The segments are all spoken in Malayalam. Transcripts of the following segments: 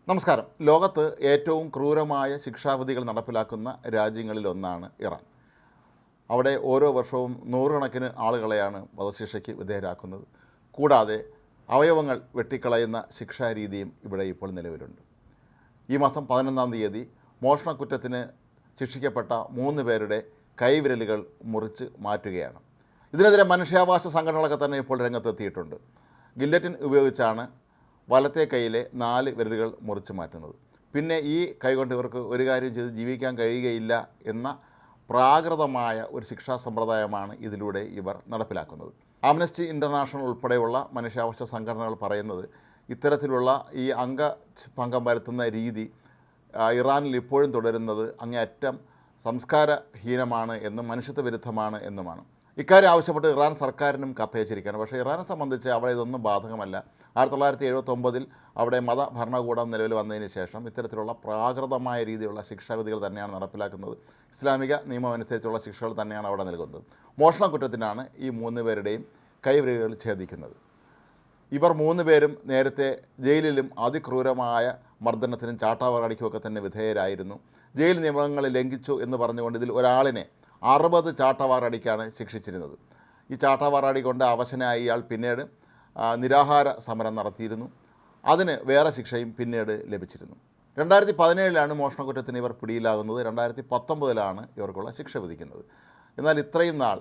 നമസ്കാരം. ലോകത്ത് ഏറ്റവും ക്രൂരമായ ശിക്ഷാവിധികൾ നടപ്പിലാക്കുന്ന രാജ്യങ്ങളിലൊന്നാണ് ഇറാൻ. അവിടെ ഓരോ വർഷവും നൂറുകണക്കിന് ആളുകളെയാണ് വധശിക്ഷയ്ക്ക് വിധേയരാക്കുന്നത്. കൂടാതെ അവയവങ്ങൾ വെട്ടിക്കളയുന്ന ശിക്ഷാരീതിയും ഇവിടെ ഇപ്പോൾ നിലവിലുണ്ട്. ഈ മാസം 11-ാം തീയതി മോഷണക്കുറ്റത്തിന് ശിക്ഷിക്കപ്പെട്ട 3 പേരുടെ കൈവിരലുകൾ മുറിച്ച് മാറ്റുകയാണ്. ഇതിനെതിരെ മനുഷ്യാവകാശ സംഘടനകളൊക്കെ തന്നെ ഇപ്പോൾ രംഗത്തെത്തിയിട്ടുണ്ട്. ഗില്ലറ്റിൻ ഉപയോഗിച്ചാണ് വലത്തെ കൈയിലെ 4 വിരലുകൾ മുറിച്ച് മാറ്റുന്നത്. പിന്നെ ഈ കൈകൊണ്ട് ഇവർക്ക് ഒരു കാര്യം ചെയ്ത് ജീവിക്കാൻ കഴിയുകയില്ല എന്ന പ്രാകൃതമായ ഒരു ശിക്ഷാ സമ്പ്രദായമാണ് ഇതിലൂടെ ഇവർ നടപ്പിലാക്കുന്നത്. ആംനസ്റ്റി ഇൻ്റർനാഷണൽ ഉൾപ്പെടെയുള്ള മനുഷ്യാവകാശ സംഘടനകൾ പറയുന്നത് ഇത്തരത്തിലുള്ള ഈ അംഗഭംഗം വരുത്തുന്ന രീതി ഇറാനിൽ ഇപ്പോഴും തുടരുന്നത് അങ്ങേയറ്റം സംസ്കാരഹീനമാണ് എന്നും മനുഷ്യത്വ വിരുദ്ധമാണ് എന്നുമാണ്. ഇക്കാര്യം ആവശ്യപ്പെട്ട് ഇറാൻ സർക്കാരിനും കത്തയച്ചിരിക്കുകയാണ്. പക്ഷേ ഇറാനെ സംബന്ധിച്ച് അവിടെ ഇതൊന്നും ബാധകമല്ല. 1979-ൽ അവിടെ മതഭരണകൂടം നിലവിൽ വന്നതിന് ശേഷം ഇത്തരത്തിലുള്ള പ്രാകൃതമായ രീതിയിലുള്ള ശിക്ഷാവിധികൾ തന്നെയാണ് നടപ്പിലാക്കുന്നത്. ഇസ്ലാമിക നിയമം അനുസരിച്ചുള്ള ശിക്ഷകൾ തന്നെയാണ് അവിടെ നൽകുന്നത്. മോഷണക്കുറ്റത്തിനാണ് ഈ 3 പേരുടെയും കൈവിരലുകൾ ഛേദിക്കുന്നത്. ഇവർ 3 പേരും നേരത്തെ ജയിലിലും അതിക്രൂരമായ മർദ്ദനത്തിനും ചാട്ടാവാറടിക്കുമൊക്കെ തന്നെ വിധേയരായിരുന്നു. ജയിൽ നിയമങ്ങൾ ലംഘിച്ചു എന്ന് പറഞ്ഞുകൊണ്ട് ഇതിൽ ഒരാളിനെ 60 ചാട്ടവാറടിക്കാണ് ശിക്ഷിച്ചിരുന്നത്. ഈ ചാട്ടവാറടി കൊണ്ട് അവശനായ ഇയാൾ പിന്നീട് നിരാഹാര സമരം നടത്തിയിരുന്നു. അതിന് വേറെ ശിക്ഷയും പിന്നീട് ലഭിച്ചിരുന്നു. 2017-ലാണ് മോഷണക്കുറ്റത്തിന് ഇവർ പിടിയിലാകുന്നത്. 2019-ലാണ് ഇവർക്കുള്ള ശിക്ഷ വിധിക്കുന്നത്. എന്നാൽ ഇത്രയും നാൾ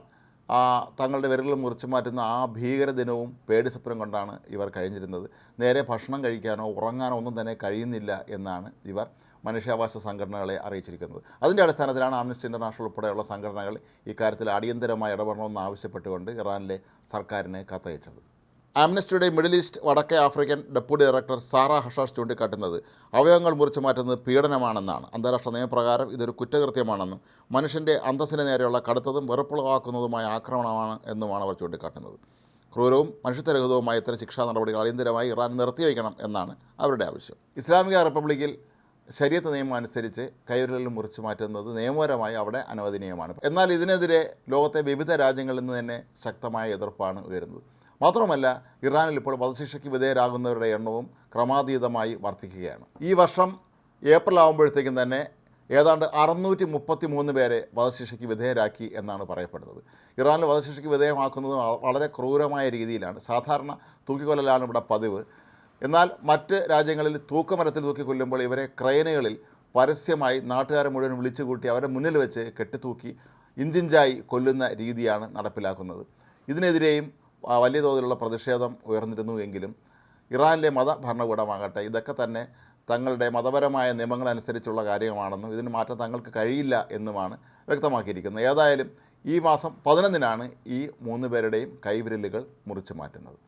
തങ്ങളുടെ വിരലുകൾ മുറിച്ചു മാറ്റുന്ന ആ ഭീകരദിനവും പേടിസ്വപ്നം കൊണ്ടാണ് ഇവർ കഴിഞ്ഞിരുന്നത്. നേരെ ഭക്ഷണം കഴിക്കാനോ ഉറങ്ങാനോ ഒന്നും തന്നെ കഴിയുന്നില്ല എന്നാണ് ഇവർ മനുഷ്യാവകാശ സംഘടനകളെ അറിയിച്ചിരിക്കുന്നത്. അതിൻ്റെ അടിസ്ഥാനത്തിലാണ് ആംനസ്റ്റി ഇൻ്റർനാഷണൽ ഉൾപ്പെടെയുള്ള സംഘടനകൾ ഇക്കാര്യത്തിൽ അടിയന്തരമായി ഇടപെടണമെന്ന് ആവശ്യപ്പെട്ടുകൊണ്ട് ഇറാനിലെ സർക്കാരിനെ കത്തയച്ചത്. ആംനസ്റ്റിയുടെ മിഡിൽ ഈസ്റ്റ് വടക്കേ African deputy director Sara Hashash ചൂണ്ടിക്കാട്ടുന്നത് അവയവങ്ങൾ മുറിച്ചു മാറ്റുന്നത് പീഡനമാണെന്നാണ്. അന്താരാഷ്ട്ര നിയമപ്രകാരം ഇതൊരു കുറ്റകൃത്യമാണെന്നും മനുഷ്യൻ്റെ അന്തസ്സിന് നേരെയുള്ള കടുത്തതും വെറുപ്പുളവാക്കുന്നതുമായ ആക്രമണമാണ് എന്നുമാണ് അവർ ചൂണ്ടിക്കാട്ടുന്നത്. ക്രൂരവും മനുഷ്യത്വരഹിതവുമായ ഇത്തരം ശിക്ഷാ നടപടികൾ അടിയന്തരമായി ഇറാൻ നിർത്തിവയ്ക്കണം എന്നാണ് അവരുടെ ആവശ്യം. ഇസ്ലാമിക റിപ്പബ്ലിക്കിൽ ശരീഅത്ത് നിയമം അനുസരിച്ച് കൈവിരലുകൾ മുറിച്ചു മാറ്റുന്നത് നിയമപരമായി അവിടെ അനുവദനീയമാണ്. എന്നാൽ ഇതിനെതിരെ ലോകത്തെ വിവിധ രാജ്യങ്ങളിൽ നിന്ന് തന്നെ ശക്തമായ എതിർപ്പാണ് ഉയരുന്നത്. മാത്രമല്ല ഇറാനിൽ ഇപ്പോൾ വധശിക്ഷയ്ക്ക് വിധേയരാകുന്നവരുടെ എണ്ണവും ക്രമാതീതമായി വർദ്ധിക്കുകയാണ്. ഈ വർഷം ഏപ്രിൽ ആകുമ്പോഴത്തേക്കും തന്നെ ഏതാണ്ട് 633 പേരെ വധശിക്ഷയ്ക്ക് വിധേയരാക്കി എന്നാണ് പറയപ്പെടുന്നത്. ഇറാനിൽ വധശിക്ഷയ്ക്ക് വിധേയമാക്കുന്നത് വളരെ ക്രൂരമായ രീതിയിലാണ്. സാധാരണ തൂക്കിക്കൊല്ലലാണ് ഇവിടെ പതിവ്. എന്നാൽ മറ്റ് രാജ്യങ്ങളിൽ തൂക്കുമരത്തിൽ തൂക്കിക്കൊല്ലുമ്പോൾ ഇവരെ ക്രെയിനുകളിൽ പരസ്യമായി നാട്ടുകാരെ മുഴുവൻ വിളിച്ചുകൂട്ടി അവരെ മുന്നിൽ വെച്ച് കെട്ടിത്തൂക്കി ഇഞ്ചിഞ്ചായി കൊല്ലുന്ന രീതിയാണ് നടപ്പിലാക്കുന്നത്. ഇതിനെതിരെയും വലിയ തോതിലുള്ള പ്രതിഷേധം ഉയർന്നിരുന്നു എങ്കിലും ഇറാനിലെ മതഭരണകൂടമാകട്ടെ ഇതൊക്കെ തന്നെ തങ്ങളുടെ മതപരമായ നിയമങ്ങളനുസരിച്ചുള്ള കാര്യമാണെന്നും ഇതിന് മാറ്റം തങ്ങൾക്ക് കഴിയില്ല എന്നുമാണ് വ്യക്തമാക്കിയിരിക്കുന്നത്. ഏതായാലും ഈ മാസം 11-നാണ് ഈ 3 പേരുടെയും കൈവിരലുകൾ മുറിച്ചു മാറ്റുന്നത്.